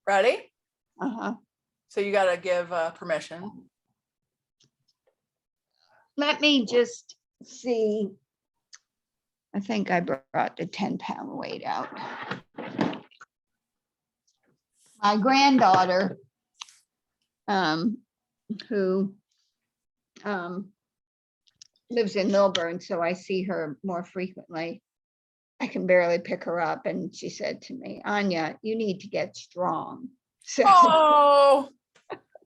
Ready? Uh-huh. So you got to give permission. Let me just see. I think I brought the 10-pound weight out. My granddaughter, who lives in Milburn, so I see her more frequently. I can barely pick her up, and she said to me, Anya, you need to get strong. So, Oh,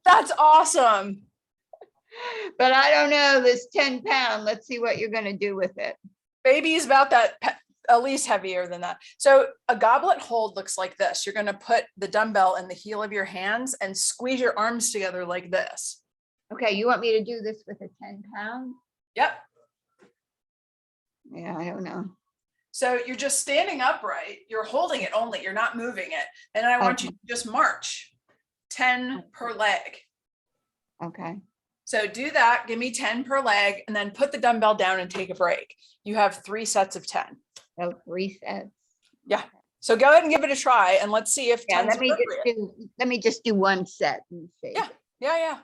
that's awesome. but I don't know, this 10-pound, let's see what you're going to do with it. Baby's about that, at least heavier than that. So a goblet hold looks like this. You're going to put the dumbbell in the heel of your hands and squeeze your arms together like this. Okay, you want me to do this with a 10-pound? Yep. Yeah, I don't know. So you're just standing upright. You're holding it only. You're not moving it. And I want you to just march 10 per leg. Okay. So do that. Give me 10 per leg and then put the dumbbell down and take a break. You have 3 sets of 10. So 3 sets. Yeah. So go ahead and give it a try and let's see if Yeah, 10's let me just do 1 set and see. Yeah. Yeah. Yeah.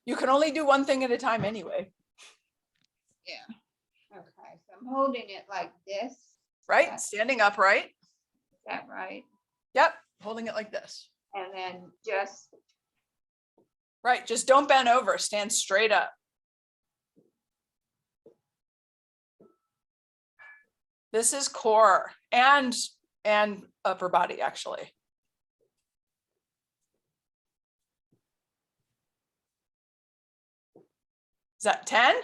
You can only do one thing at a time anyway. Yeah. Okay. So I'm holding it like this. Right? Standing upright. Is that right? Yep. Holding it like this. And then just. Right. Just don't bend over. Stand straight up. This is core and upper body, actually. Is that 10?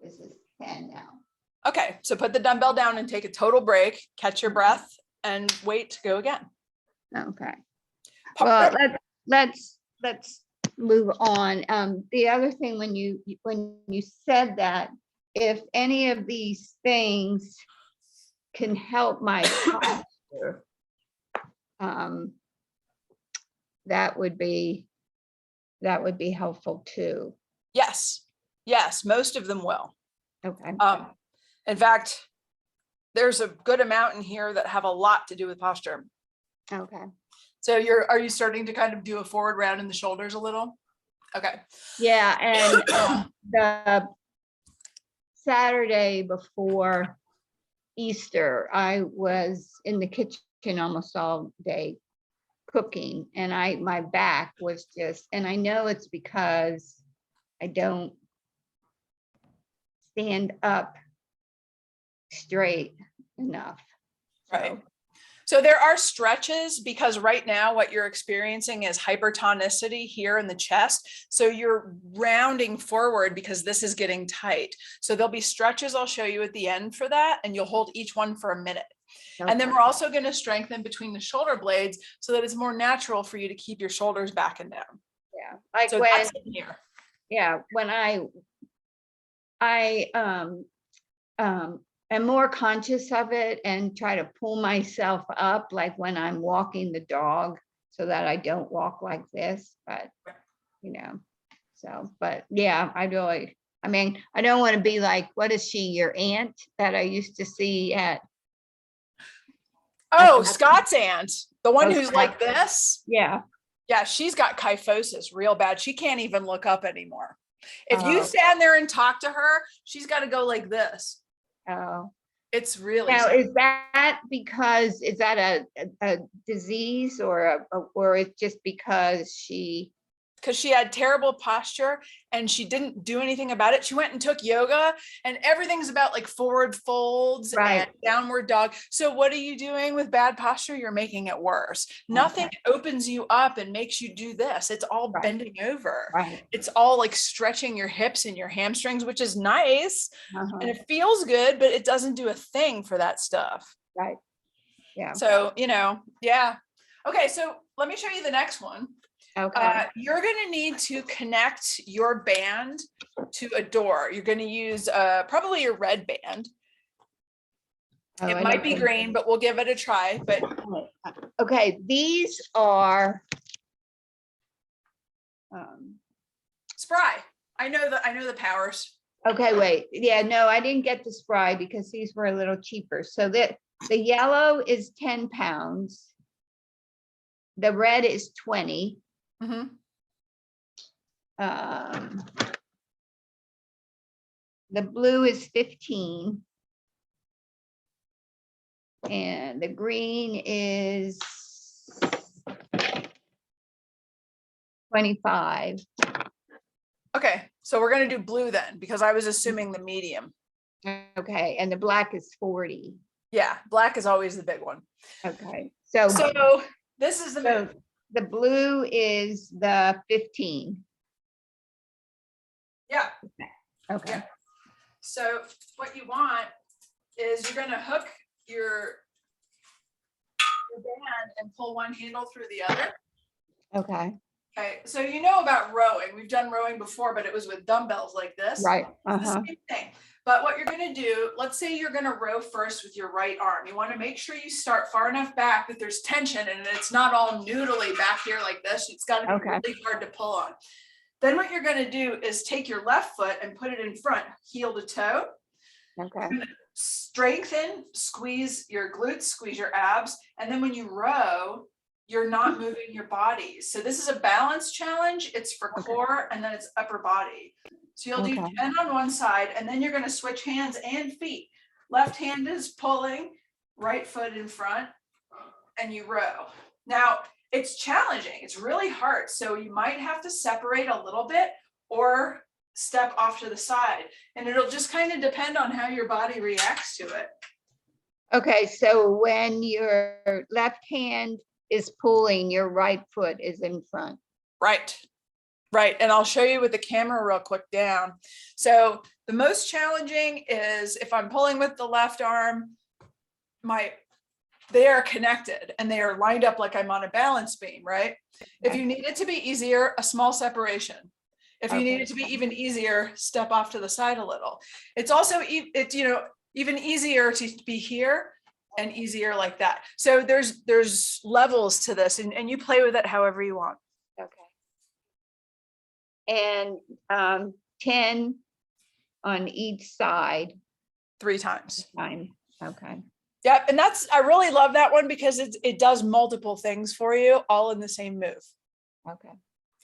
This is 10 now. Okay, so put the dumbbell down and take a total break, catch your breath, and wait to go again. Okay. Well, let's move on. The other thing, when you said that, if any of these things can help my posture, that would be helpful too. Yes, yes, most of them will. Okay. In fact, there's a good amount in here that have a lot to do with posture. Okay. So are you starting to kind of do a forward round in the shoulders a little? Okay. Yeah, and the Saturday before Easter, I was in the kitchen almost all day cooking, and my back was just, and I know it's because I don't stand up straight enough. Right. So there are stretches, because right now what you're experiencing is hypertonicity here in the chest. So you're rounding forward because this is getting tight. So there'll be stretches I'll show you at the end for that, and you'll hold each one for a minute. Okay. And then we're also going to strengthen between the shoulder blades so that it's more natural for you to keep your shoulders back and down. Yeah. Like so that's in here. Yeah, when I am more conscious of it and try to pull myself up, like when I'm walking the dog, so that I don't walk like this, but but yeah, I don't want to be like, what is she, your aunt that I used to see at. Oh, Scott's aunt, the one who's Scott. like this. Yeah. Yeah, she's got kyphosis real bad. She can't even look up anymore. If you stand there and talk to her, she's got to go like this. Oh, it's really now sad. Is that because, is that a disease or it's just because she had terrible posture and she didn't do anything about it. She went and took yoga, and everything's about like forward folds and downward dog. So what are you doing with bad posture? You're making it worse. Nothing opens you up and makes you do this. It's all bending over. It's all like stretching your hips and your hamstrings, which is nice. And it feels good, but it doesn't do a thing for that stuff. Right. Yeah. So, yeah. Okay. So let me show you the next one. Okay. You're going to need to connect your band to a door. You're going to use probably a red band. It might be green, but we'll give it a try. But okay, these are Spry. I know the powers. Okay, wait. Yeah, no, I didn't get the Spry because these were a little cheaper. So the yellow is 10 pounds. the red is 20. Mhm. The blue is 15. And the green is 25. Okay, so we're gonna do blue then, because I was assuming the medium. Okay, and the black is 40. Yeah, black is always the big one. Okay, So this is the so move. the blue is the 15. Yeah. Okay. Yeah. So what you want is you're gonna hook your band and pull one handle through the other. Okay. Okay, so you know about rowing. We've done rowing before, but it was with dumbbells like this. Right. It's the same thing. But what you're going to do, let's say you're going to row first with your right arm. You want to make sure you start far enough back that there's tension and it's not all noodly back here like this. It's got to be really hard to pull on. Then what you're going to do is take your left foot and put it in front, heel to toe. Okay. Strengthen, squeeze your glutes, squeeze your abs. And then when you row, you're not moving your body. So this is a balance challenge. It's for core and then it's upper body. So you'll do 10 on one side and then you're going to switch hands and feet. Left hand is pulling, right foot in front, and you row. Now it's challenging. It's really hard. So you might have to separate a little bit or step off to the side. And it'll just kind of depend on how your body reacts to it. Okay, so when your left hand is pulling, your right foot is in front. Right. Right. And I'll show you with the camera real quick down. So the most challenging is if I'm pulling with the left arm, they are connected and they are lined up like I'm on a balance beam, right? If you need it to be easier, a small separation. If you need it to be even easier, step off to the side a little. It's also, even easier to be here and easier like that. So there's levels to this and you play with it however you want. Okay. And 10 on each side. 3 times. Okay. Yep. And I really love that one because it does multiple things for you all in the same move. Okay.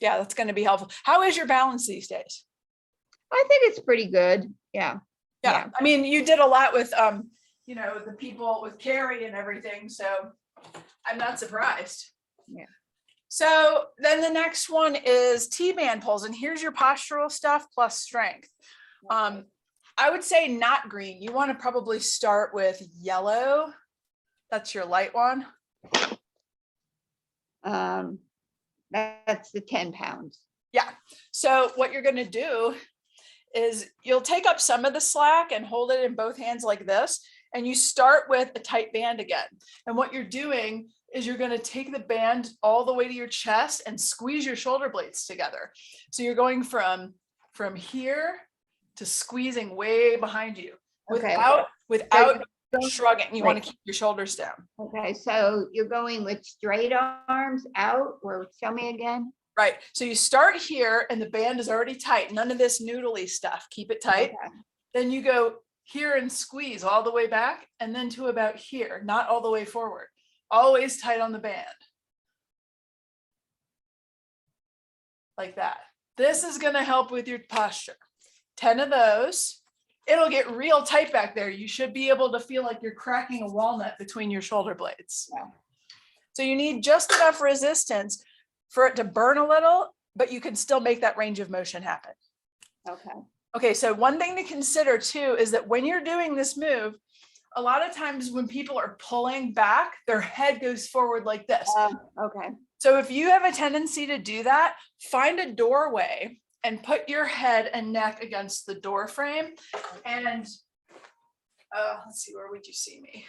Yeah, that's going to be helpful. How is your balance these days? I think it's pretty good. Yeah. I mean, you did a lot with, the people with Terri and everything. So I'm not surprised. Yeah. So then the next one is T-band pulls. And here's your postural stuff plus strength. I would say not green. You want to probably start with yellow. That's your light one. That's the 10 pounds. Yeah. So what you're going to do is you'll take up some of the slack and hold it in both hands like this. And you start with a tight band again. And what you're doing is you're going to take the band all the way to your chest and squeeze your shoulder blades together. So you're going from here to squeezing way behind you without shrugging. You want to keep your shoulders down. Okay, so you're going with straight arms out, or show me again. Right. So you start here and the band is already tight. None of this noodly stuff. Keep it tight. Okay. Then you go here and squeeze all the way back and then to about here, not all the way forward. Always tight on the band. Like that. This is going to help with your posture. 10 of those. It'll get real tight back there. You should be able to feel like you're cracking a walnut between your shoulder blades. Yeah. So you need just enough resistance for it to burn a little, but you can still make that range of motion happen. Okay. Okay, so one thing to consider too is that when you're doing this move, a lot of times when people are pulling back, their head goes forward like this. Okay. So if you have a tendency to do that, find a doorway and put your head and neck against the door frame. And let's see, where would you see me?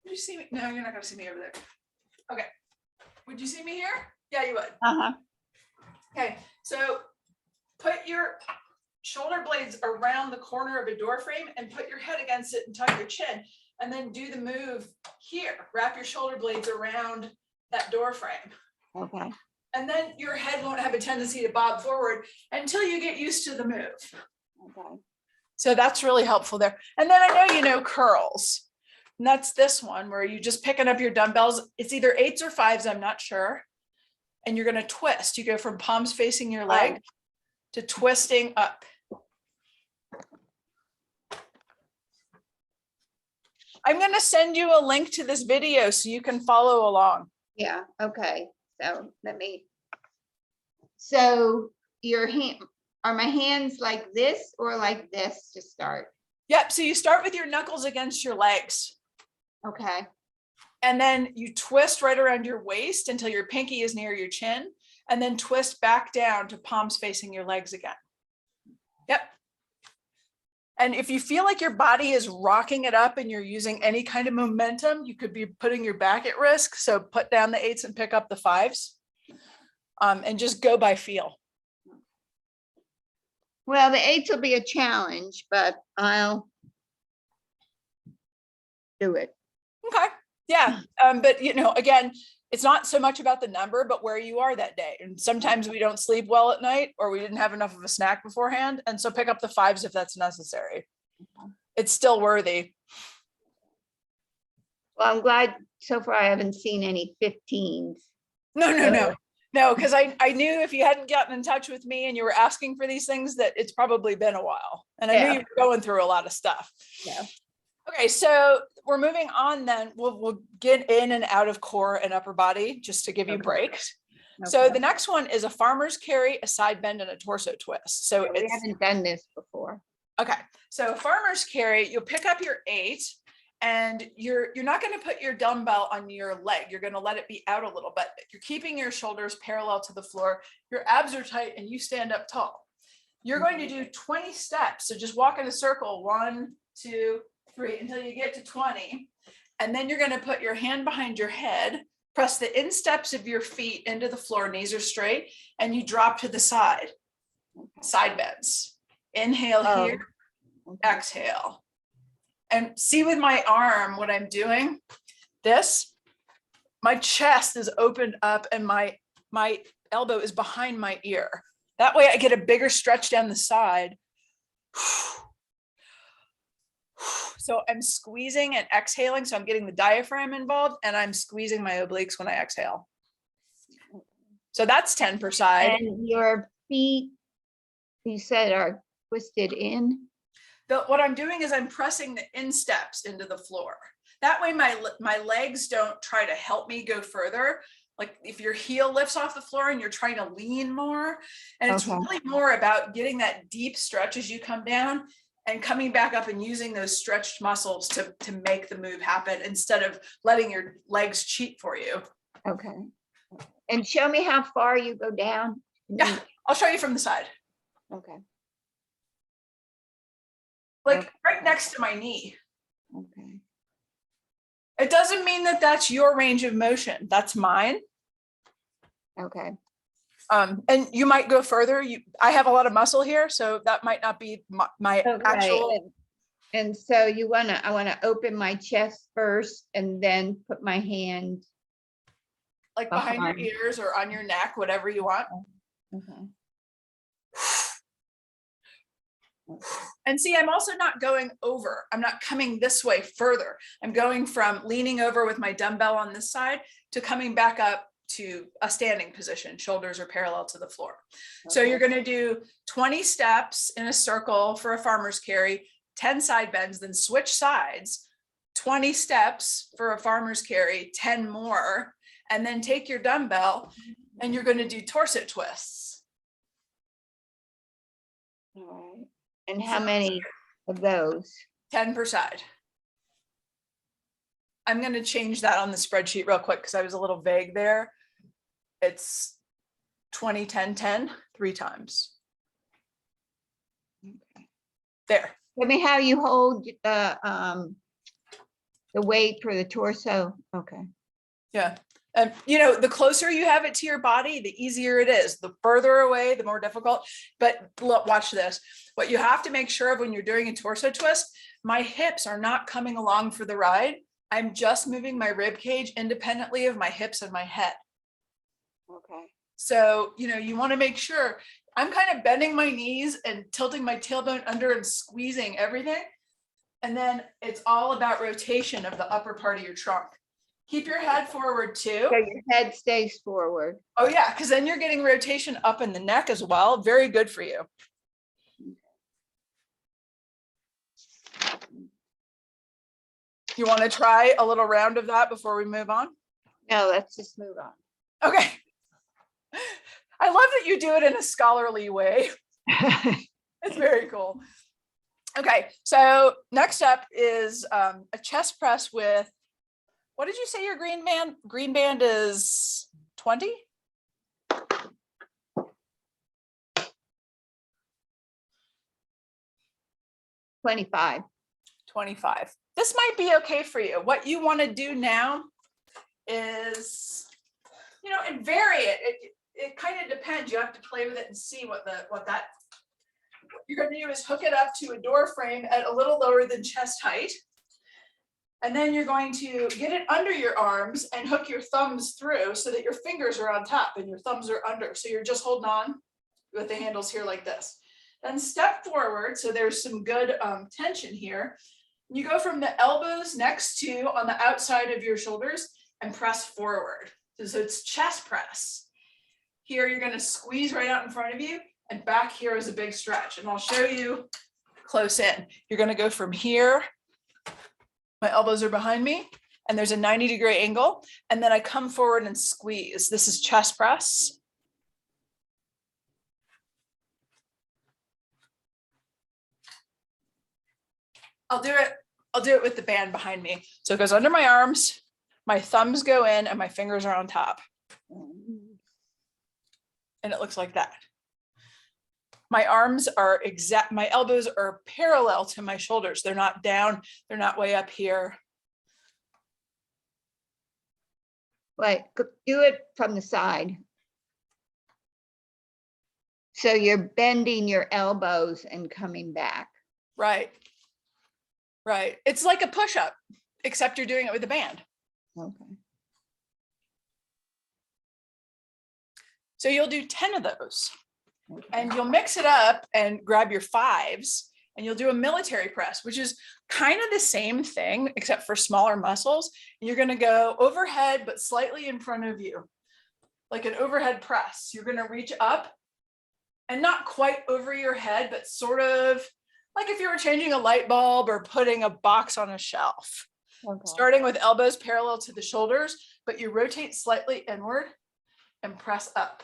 Would you see me? No, you're not gonna see me over there. Okay. Would you see me here? Yeah, you would. Uh-huh. Okay, so put your shoulder blades around the corner of a door frame and put your head against it and tuck your chin. And then do the move here. Wrap your shoulder blades around that door frame. Okay. And then your head won't have a tendency to bob forward until you get used to the move. Okay. So that's really helpful there. And then I know you know curls. And that's this one where you just picking up your dumbbells. It's either 8s or 5s, I'm not sure. And you're going to twist. You go from palms facing your leg to twisting up. I'm going to send you a link to this video so you can follow along. Yeah, okay. So your hand, are my hands like this or like this to start? Yep. So you start with your knuckles against your legs. Okay. And then you twist right around your waist until your pinky is near your chin, and then twist back down to palms facing your legs again. Yep. And if you feel like your body is rocking it up and you're using any kind of momentum, you could be putting your back at risk. So put down the 8s and pick up the 5s, and just go by feel. Well, the 8s will be a challenge, but I'll do it. Okay. Yeah. But again, it's not so much about the number, but where you are that day. And sometimes we don't sleep well at night, or we didn't have enough of a snack beforehand. And so pick up the 5s if that's necessary. It's still worthy. Well, I'm glad so far I haven't seen any 15s. No, because I knew if you hadn't gotten in touch with me and you were asking for these things, that it's probably been a while. And I knew you were going through a lot of stuff. Yeah. Okay, so we're moving on then. We'll get in and out of core and upper body just to give you breaks. Okay. So the next one is a farmer's carry, a side bend, and a torso twist. So we haven't done this before. Okay, so farmer's carry, you'll pick up your 8 and you're not going to put your dumbbell on your leg. You're going to let it be out a little bit. You're keeping your shoulders parallel to the floor. Your abs are tight and you stand up tall. You're going to do 20 steps. So just walk in a circle, 1, 2, 3, until you get to 20. And then you're going to put your hand behind your head, press the insteps of your feet into the floor, knees are straight, and you drop to the side. Side bends. Inhale here, exhale. And see with my arm what I'm doing. My chest is opened up and my elbow is behind my ear. That way I get a bigger stretch down the side. So I'm squeezing and exhaling. So I'm getting the diaphragm involved, and I'm squeezing my obliques when I exhale. So that's 10 per side. And your feet, you said, are twisted in? What I'm doing is I'm pressing the insteps into the floor. That way my legs don't try to help me go further. Like if your heel lifts off the floor and you're trying to lean more, and it's really more about getting that deep stretch as you come down and coming back up and using those stretched muscles to make the move happen instead of letting your legs cheat for you. Okay. And show me how far you go down. Yeah, I'll show you from the side. Okay. Like right next to my knee. Okay. It doesn't mean that that's your range of motion. That's mine. Okay. And you might go further. I have a lot of muscle here, so that might not be my actual. And so I want to open my chest first and then put my hand like behind your ears or on your neck, whatever you want. Okay. And see, I'm also not going over. I'm not coming this way further. I'm going from leaning over with my dumbbell on this side to coming back up to a standing position. Shoulders are parallel to the floor. Okay. So you're going to do 20 steps in a circle for a farmer's carry, 10 side bends, then switch sides, 20 steps for a farmer's carry, 10 more, and then take your dumbbell and you're going to do torso twists. All right. And how many of those? 10 per side. I'm going to change that on the spreadsheet real quick because I was a little vague there. It's 20, 10, 10, 3 times. Okay. There. Tell me how you hold the weight for the torso. Okay. Yeah. The closer you have it to your body, the easier it is. The further away, the more difficult. But look, watch this. What you have to make sure of when you're doing a torso twist, my hips are not coming along for the ride. I'm just moving my rib cage independently of my hips and my head. Okay. So, you want to make sure I'm kind of bending my knees and tilting my tailbone under and squeezing everything. And then it's all about rotation of the upper part of your trunk. Keep your head forward too. So your head stays forward. Oh yeah, because then you're getting rotation up in the neck as well. Very good for you. You want to try a little round of that before we move on? No, let's just move on. Okay. I love that you do it in a scholarly way. It's very cool. Okay, so next up is a chest press with, what did you say your green band? Green band is 20? $25. 25. This might be okay for you. What you want to do now is, and vary it. It kind of depends. You have to play with it and see what you're going to do is hook it up to a door frame at a little lower than chest height. And then you're going to get it under your arms and hook your thumbs through so that your fingers are on top and your thumbs are under. So you're just holding on with the handles here like this. Then step forward. So there's some good tension here. You go from the elbows next to on the outside of your shoulders and press forward. So it's chest press. Here you're going to squeeze right out in front of you, and back here is a big stretch. And I'll show you close in. You're going to go from here. My elbows are behind me and there's a 90-degree angle. And then I come forward and squeeze. This is chest press. I'll do it with the band behind me. So it goes under my arms, my thumbs go in and my fingers are on top. And it looks like that. My arms are my elbows are parallel to my shoulders. They're not down, they're not way up here. Like, do it from the side. So you're bending your elbows and coming back. Right. Right. It's like a push-up, except you're doing it with a band. Okay. So you'll do 10 of those. Okay. And you'll mix it up and grab your 5s and you'll do a military press, which is kind of the same thing, except for smaller muscles. And you're going to go overhead, but slightly in front of you, like an overhead press. You're going to reach up and not quite over your head, but sort of like if you were changing a light bulb or putting a box on a shelf. Okay. Starting with elbows parallel to the shoulders, but you rotate slightly inward and press up.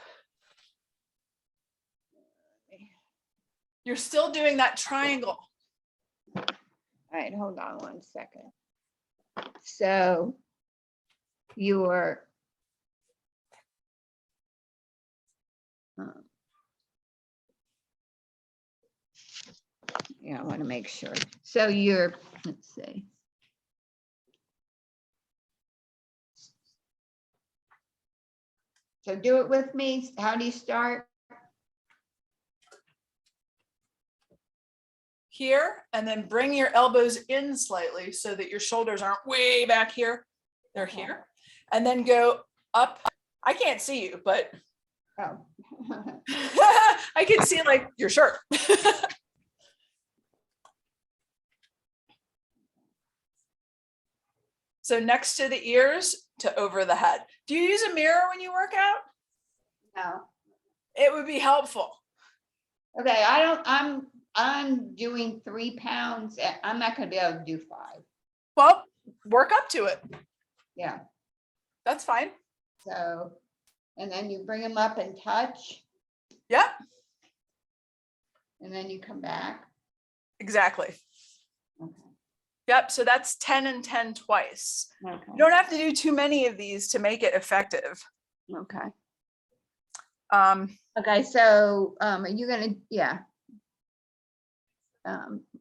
You're still doing that triangle. All right, hold on one second. So you're yeah, I want to make sure. So you're, let's see. So do it with me. How do you start? Here, and then bring your elbows in slightly so that your shoulders aren't way back here. They're here. And then go up. I can't see you, but oh. I can see like your shirt. So next to the ears to over the head. Do you use a mirror when you work out? No. It would be helpful. Okay, I'm doing 3 pounds. I'm not going to be able to do 5. Well, work up to it. Yeah. That's fine. So, and then you bring them up and touch. Yep. And then you come back. Exactly. Okay. Yep. So that's 10 and 10 twice. Okay. You don't have to do too many of these to make it effective. Okay. Okay. So, are you going to, yeah.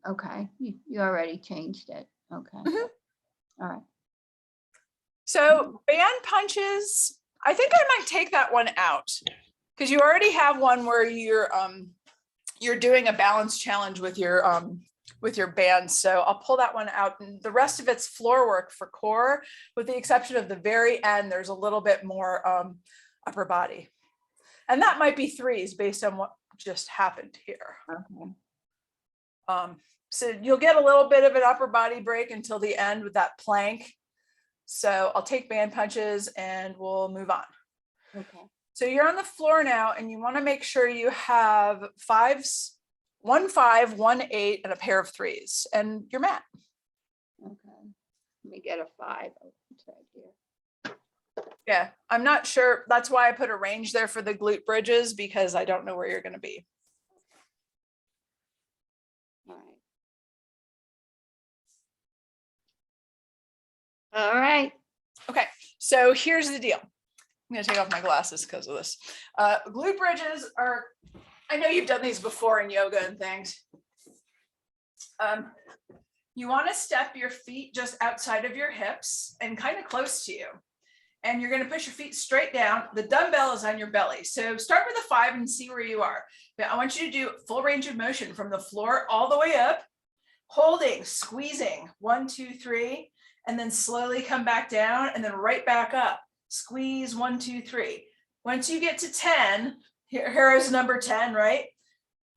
Okay. You already changed it. Okay. Mm-hmm. All right. So band punches, I think I might take that one out because you already have one where you're doing a balance challenge with your band. So I'll pull that one out, and the rest of it's floor work for core, with the exception of the very end. There's a little bit more upper body, and that might be 3s based on what just happened here. Okay. So you'll get a little bit of an upper body break until the end with that plank. So I'll take band punches and we'll move on. Okay. So you're on the floor now and you want to make sure you have 5s, 1 5, 1 8, and a pair of 3s and your mat. Okay. Let me get a 5. It's right here. Yeah, I'm not sure. That's why I put a range there for the glute bridges, because I don't know where you're going to be. All right. All right. Okay, so here's the deal. I'm going to take off my glasses because of this. Glute bridges are, I know you've done these before in yoga and things. You want to step your feet just outside of your hips and kind of close to you. And you're going to push your feet straight down. The dumbbell is on your belly. So start with a 5 and see where you are. But I want you to do full range of motion from the floor all the way up, holding, squeezing, 1, 2, 3, and then slowly come back down and then right back up. Squeeze, 1, 2, 3. Once you get to 10, here is number 10, right?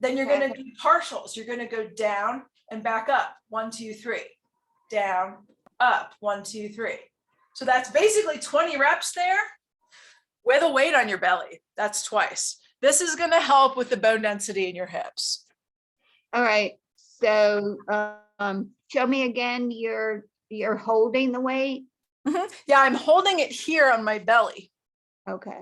Then you're going to do partials. You're going to go down and back up, 1, 2, 3, down, up, 1, 2, 3. So that's basically 20 reps there with a weight on your belly. That's twice. This is going to help with the bone density in your hips. All right. So show me again, you're holding the weight. Mm-hmm. Yeah, I'm holding it here on my belly. Okay.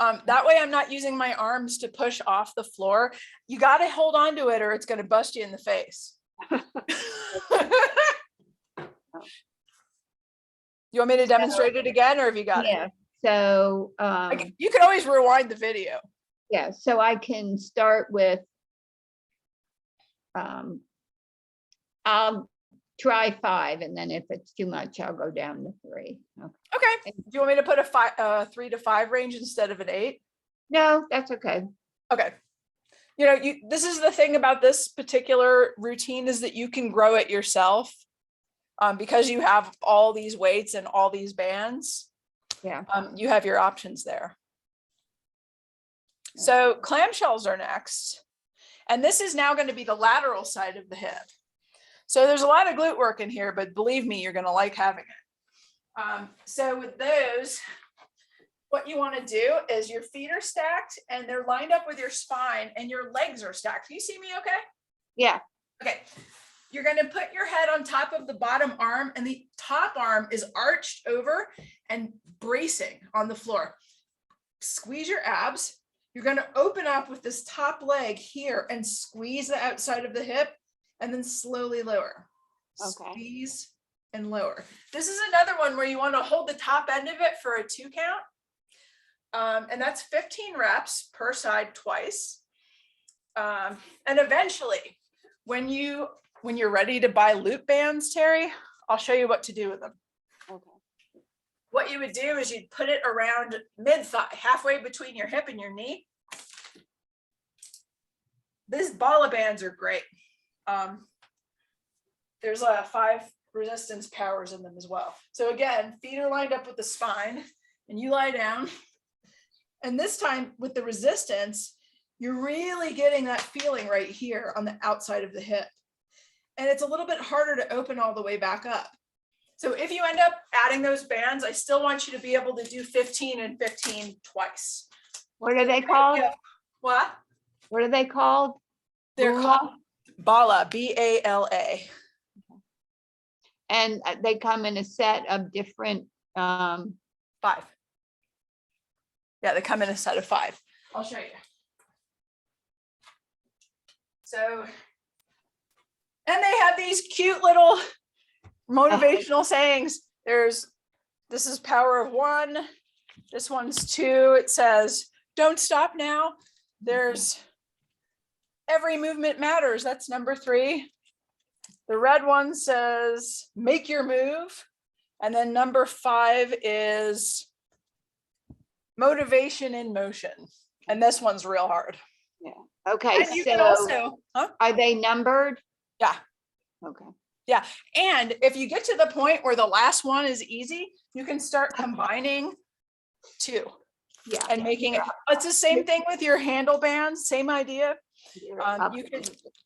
That way I'm not using my arms to push off the floor. You got to hold on to it or it's going to bust you in the face. You want me to demonstrate it again, or have you got it? Yeah. So you can always rewind the video. Yeah. So I can start with I'll try 5, and then if it's too much, I'll go down to 3. Okay. Do you want me to put a 3 to 5 range instead of an 8? No, that's okay. Okay. You know, this is the thing about this particular routine, is that you can grow it yourself. Because you have all these weights and all these bands, yeah, you have your options there. So clamshells are next. And this is now going to be the lateral side of the hip. So there's a lot of glute work in here, but believe me, you're going to like having it. So with those, what you want to do is your feet are stacked and they're lined up with your spine and your legs are stacked. Can you see me okay? Yeah. Okay. You're going to put your head on top of the bottom arm and the top arm is arched over and bracing on the floor. Squeeze your abs. You're going to open up with this top leg here and squeeze the outside of the hip and then slowly lower. Okay. Squeeze and lower. This is another one where you want to hold the top end of it for a 2 count. And that's 15 reps per side twice. And eventually, when you're ready to buy loop bands, Terry, I'll show you what to do with them. Okay. What you would do is you'd put it around mid-thigh, halfway between your hip and your knee. These bala bands are great. There's 5 resistance powers in them as well. So again, feet are lined up with the spine and you lie down. And this time with the resistance, you're really getting that feeling right here on the outside of the hip. And it's a little bit harder to open all the way back up. So if you end up adding those bands, I still want you to be able to do 15 and 15 twice. What are they called? What? What are they called? They're called Bala, BALA. And they come in a set of different 5. Yeah, they come in a set of 5. I'll show you. So, and they have these cute little motivational sayings. This is power of 1. This one's 2. It says, don't stop now. There's every movement matters. That's number 3. The red one says, make your move. And then number 5 is motivation in motion. And this one's real hard. Yeah. Okay. And you can also, are they numbered? Yeah. Okay. Yeah. And if you get to the point where the last one is easy, you can start combining 2. Yeah. And making it. It's the same thing with your handle bands, same idea.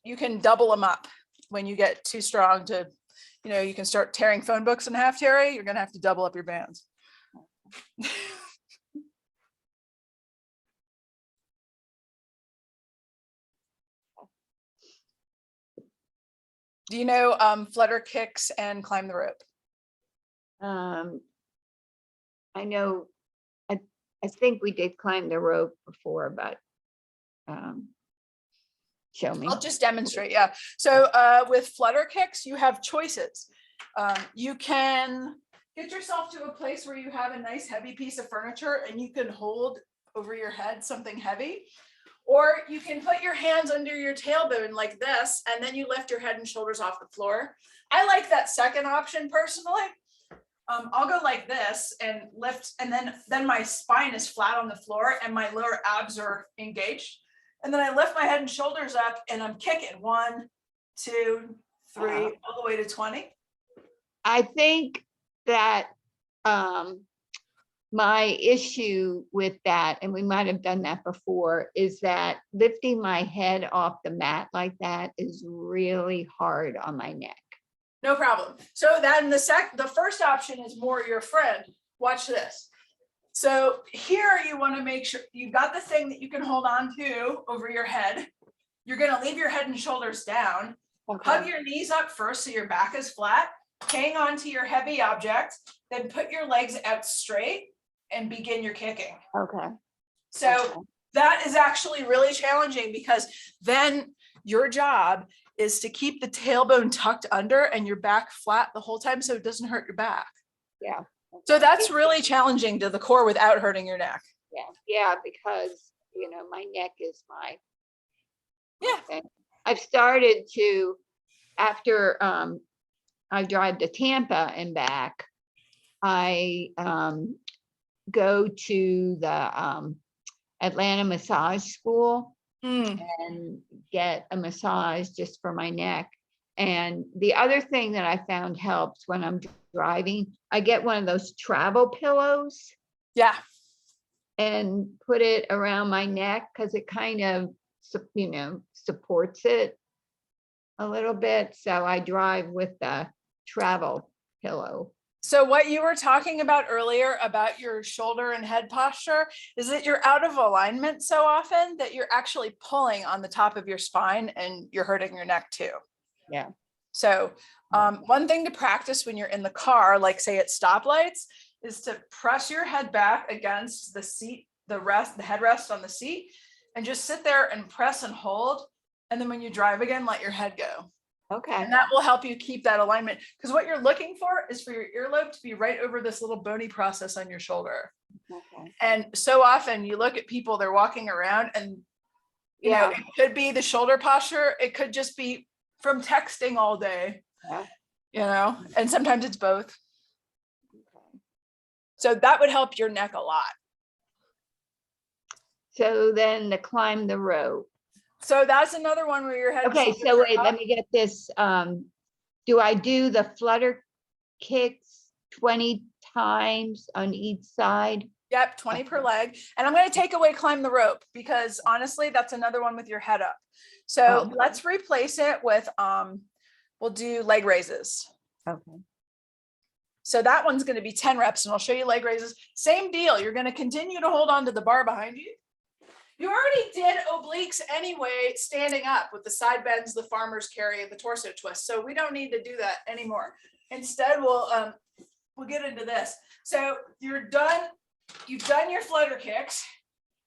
You can double them up when you get too strong to, you can start tearing phone books in half, Terri. You're going to have to double up your bands. Do you know flutter kicks and climb the rope? I know, I think we did climb the rope before, but show me. I'll just demonstrate. Yeah. So with flutter kicks, you have choices. You can get yourself to a place where you have a nice heavy piece of furniture and you can hold over your head something heavy, or you can put your hands under your tailbone like this, and then you lift your head and shoulders off the floor. I like that second option personally. I'll go like this and lift, and then my spine is flat on the floor and my lower abs are engaged. And then I lift my head and shoulders up and I'm kicking 1, 2, 3, all the way to 20. I think that my issue with that, and we might have done that before, is that lifting my head off the mat like that is really hard on my neck. No problem. So then the first option is more your friend. Watch this. So here you want to make sure you've got the thing that you can hold on to over your head. You're going to leave your head and shoulders down. Okay. Hug your knees up first so your back is flat. Hang on to your heavy object. Then put your legs out straight and begin your kicking. Okay. So that is actually really challenging, because then your job is to keep the tailbone tucked under and your back flat the whole time so it doesn't hurt your back. Yeah. So that's really challenging to the core without hurting your neck. Yeah, because my neck is thing. I've started to, after I drive to Tampa and back, I go to the Atlanta massage school and get a massage just for my neck. And the other thing that I found helps when I'm driving, I get one of those travel pillows. Yeah. And put it around my neck, because it kind of, supports it a little bit. So I drive with the travel pillow. So what you were talking about earlier about your shoulder and head posture is that you're out of alignment so often that you're actually pulling on the top of your spine and you're hurting your neck too. Yeah. So one thing to practice when you're in the car, like say at stoplights, is to press your head back against the seat, the headrest on the seat, and just sit there and press and hold. And then when you drive again, let your head go. Okay. And that will help you keep that alignment, because what you're looking for is for your earlobe to be right over this little bony process on your shoulder. Okay. And so often you look at people, they're walking around and you know, it could be the shoulder posture. It could just be from texting all day, and sometimes it's both. Okay. So that would help your neck a lot. So then to climb the rope. So that's another one where your head. Okay, so wait, let me get this. Do I do the flutter kicks 20 times on each side? Yep, 20 per leg. And I'm going to take away climb the rope, because honestly, that's another one with your head up. So let's replace it with, we'll do leg raises. Okay. So that one's going to be 10 reps, and I'll show you leg raises. Same deal. You're going to continue to hold on to the bar behind you. You already did obliques anyway, standing up with the side bends, the farmer's carry, and the torso twist. So we don't need to do that anymore. Instead, we'll get into this. So you're done. You've done your flutter kicks,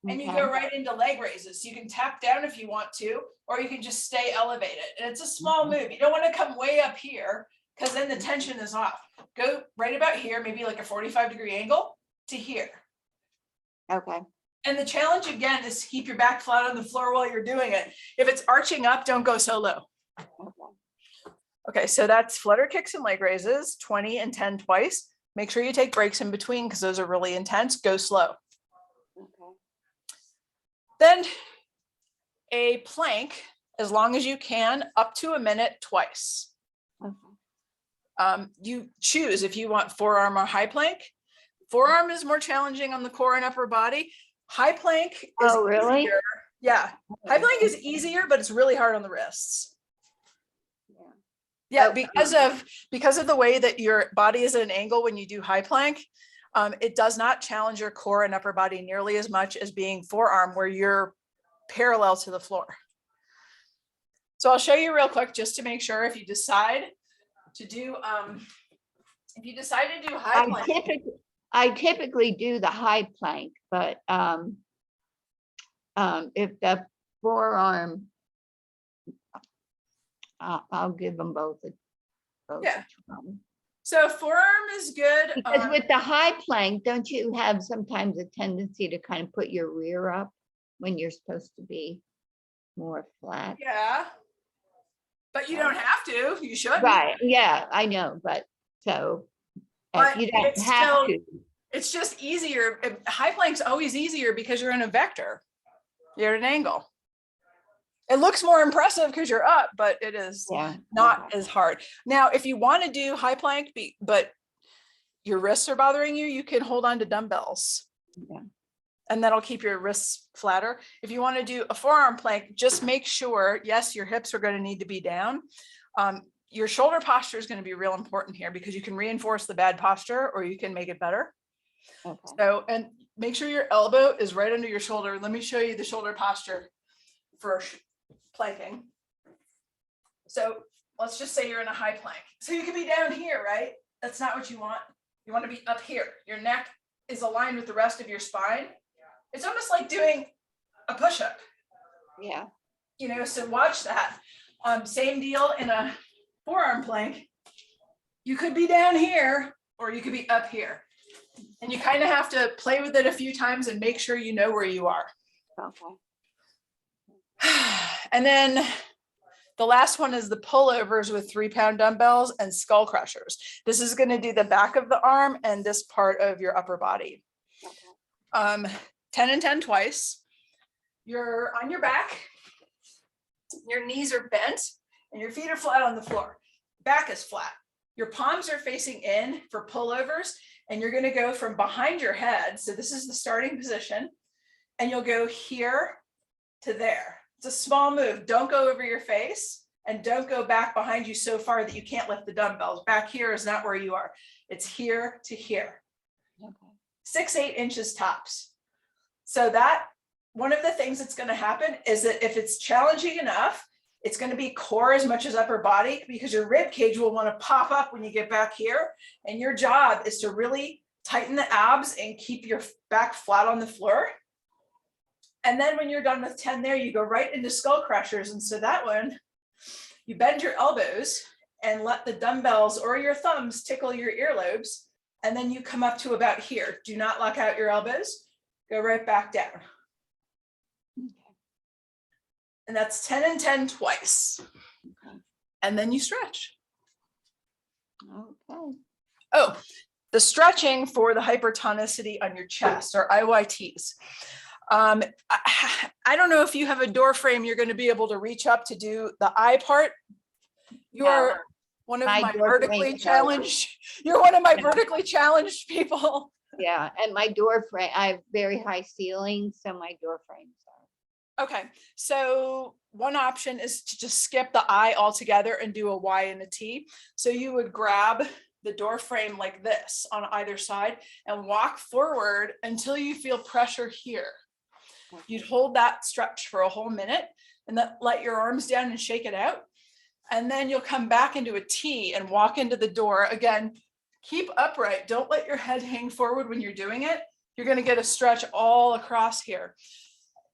and you go right into leg raises. You can tap down if you want to, or you can just stay elevated. And it's a small move. You don't want to come way up here, because then the tension is off. Go right about here, maybe like a 45-degree angle to here. Okay. And the challenge again is to keep your back flat on the floor while you're doing it. If it's arching up, don't go so low. Okay, so that's flutter kicks and leg raises, 20 and 10 twice. Make sure you take breaks in between, because those are really intense. Go slow. Okay. Then a plank, as long as you can, up to a minute twice. Okay. You choose if you want forearm or high plank. Forearm is more challenging on the core and upper body. High plank is easier. Yeah. High plank is easier, but it's really hard on the wrists. Yeah. Yeah, because of the way that your body is at an angle when you do high plank, it does not challenge your core and upper body nearly as much as being forearm where you're parallel to the floor. So I'll show you real quick just to make sure if you decide to do high plank. I typically do the high plank, but if the forearm, I'll give them both a Yeah. try. So forearm is good. Because with the high plank, don't you have sometimes a tendency to kind of put your rear up when you're supposed to be more flat? Yeah. But you don't have to. You should. Right. Yeah, I know. But so you don't have to. It's just easier. High plank's always easier because you're in a vector. You're at an angle. It looks more impressive because you're up, but it is not as hard. Now, if you want to do high plank, but your wrists are bothering you, you can hold on to dumbbells. Yeah. And that'll keep your wrists flatter. If you want to do a forearm plank, just make sure, yes, your hips are going to need to be down. Your shoulder posture is going to be real important here because you can reinforce the bad posture or you can make it better. Okay. So, and make sure your elbow is right under your shoulder. Let me show you the shoulder posture for planking. So let's just say you're in a high plank. So you could be down here, right? That's not what you want. You want to be up here. Your neck is aligned with the rest of your spine. It's almost like doing a push-up. Yeah. You know, so watch that. Same deal in a forearm plank. You could be down here or you could be up here. And you kind of have to play with it a few times and make sure you know where you are. Okay. And then the last one is the pullovers with 3-pound dumbbells and skull crushers. This is going to do the back of the arm and this part of your upper body. Okay. 10 and 10 twice. You're on your back. Your knees are bent and your feet are flat on the floor. Back is flat. Your palms are facing in for pullovers, and you're going to go from behind your head. So this is the starting position, and you'll go here to there. It's a small move. Don't go over your face and don't go back behind you so far that you can't lift the dumbbells. Back here is not where you are. It's here to here. Okay. 6-8 inches tops. So that one of the things that's going to happen is that if it's challenging enough, it's going to be core as much as upper body because your rib cage will want to pop up when you get back here. And your job is to really tighten the abs and keep your back flat on the floor. And then when you're done with 10 there, you go right into skull crushers. And so that one, you bend your elbows and let the dumbbells or your thumbs tickle your earlobes. And then you come up to about here. Do not lock out your elbows. Go right back down. And that's 10 and 10 twice. Okay. And then you stretch. Okay. Oh, the stretching for the hypertonicity on your chest or IYTs. I don't know if you have a door frame, you're going to be able to reach up to do the eye part. You're one of my vertically challenged. You're one of my vertically challenged people. Yeah. And my door frame, I have very high ceilings, so my door frames are. Okay, so one option is to just skip the I altogether and do a Y and a T. So you would grab the door frame like this on either side and walk forward until you feel pressure here. You'd hold that stretch for a whole minute and then let your arms down and shake it out. And then you'll come back into a T and walk into the door. Again, keep upright. Don't let your head hang forward when you're doing it. You're going to get a stretch all across here.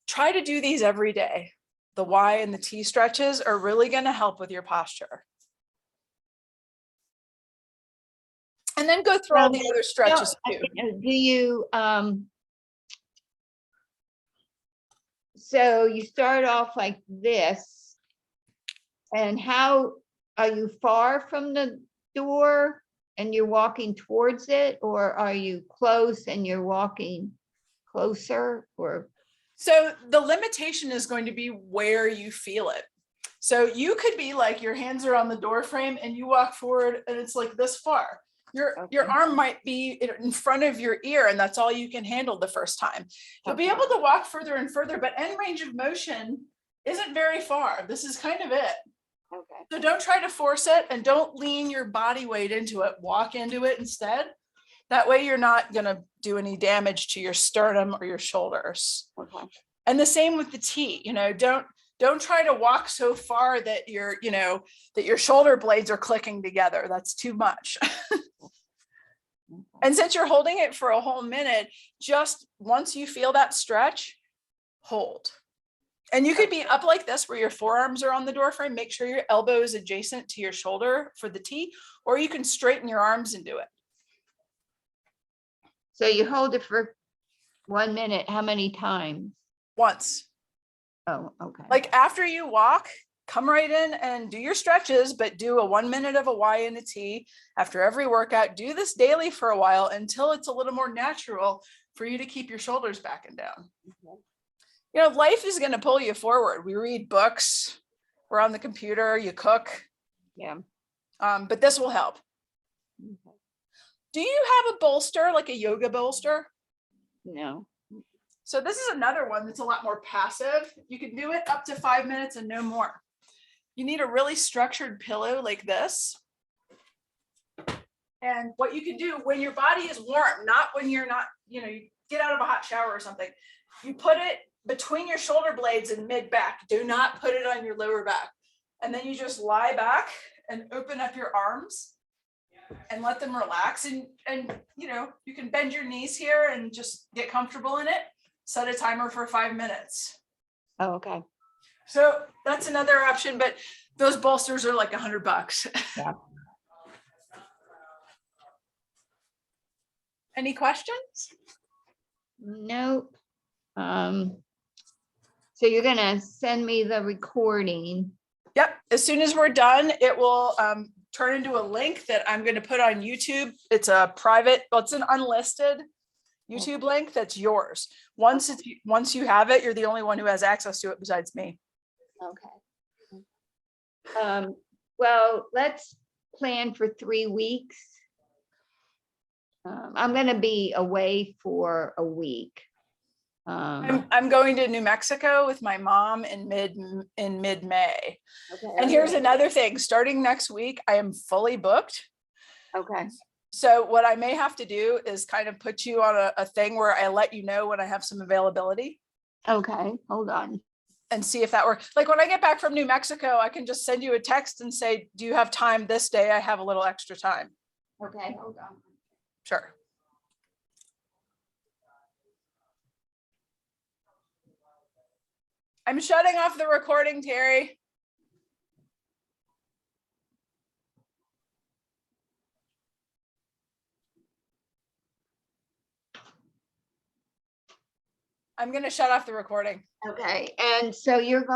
Try to do these every day. The Y and the T stretches are really going to help with your posture. And then go through all the other stretches too. Do you, so you start off like this, and how, are you far from the door and you're walking towards it, or are you close and you're walking closer, or? So the limitation is going to be where you feel it. So you could be like your hands are on the door frame and you walk forward and it's like this far. Your arm might be in front of your ear, and that's all you can handle the first time. You'll be able to walk further and further, but end range of motion isn't very far. This is kind of it. Okay. So don't try to force it, and don't lean your body weight into it. Walk into it instead. That way you're not going to do any damage to your sternum or your shoulders. Okay. And the same with the T, don't try to walk so far that that your shoulder blades are clicking together. That's too much. And since you're holding it for a whole minute, just once you feel that stretch, hold. And you could be up like this where your forearms are on the door frame. Make sure your elbow is adjacent to your shoulder for the T, or you can straighten your arms and do it. So you hold it for 1 minute. How many times? Once. Oh, okay. Like after you walk, come right in and do your stretches, but do a 1 minute of a Y and a T after every workout. Do this daily for a while until it's a little more natural for you to keep your shoulders back and down. Okay. Life is going to pull you forward. We read books, we're on the computer, you cook. Yeah. But this will help. Okay. Do you have a bolster, like a yoga bolster? No. So this is another one that's a lot more passive. You can do it up to 5 minutes and no more. You need a really structured pillow like this. And what you can do when your body is warm, not when you're not, you get out of a hot shower or something, you put it between your shoulder blades and mid back. Do not put it on your lower back. And then you just lie back and open up your arms and let them relax. And you can bend your knees here and just get comfortable in it. Set a timer for 5 minutes. Oh, okay. So that's another option, but those bolsters are like $100. Yeah. Any questions? Nope. So you're gonna send me the recording. Yep. As soon as we're done, it will turn into a link that I'm going to put on YouTube. It's a private, it's an unlisted YouTube link that's yours. Once you have it, you're the only one who has access to it besides me. Okay. Well, let's plan for 3 weeks. I'm going to be away for a week. I'm going to New Mexico with my mom in mid-May. Okay. And here's another thing. Starting next week, I am fully booked. Okay. So what I may have to do is kind of put you on a thing where I let you know when I have some availability. Okay, hold on. And see if that works. Like when I get back from New Mexico, I can just send you a text and say, do you have time this day? I have a little extra time. Okay, hold on. Sure. I'm shutting off the recording, Terry. I'm going to shut off the recording. Okay, and so you're going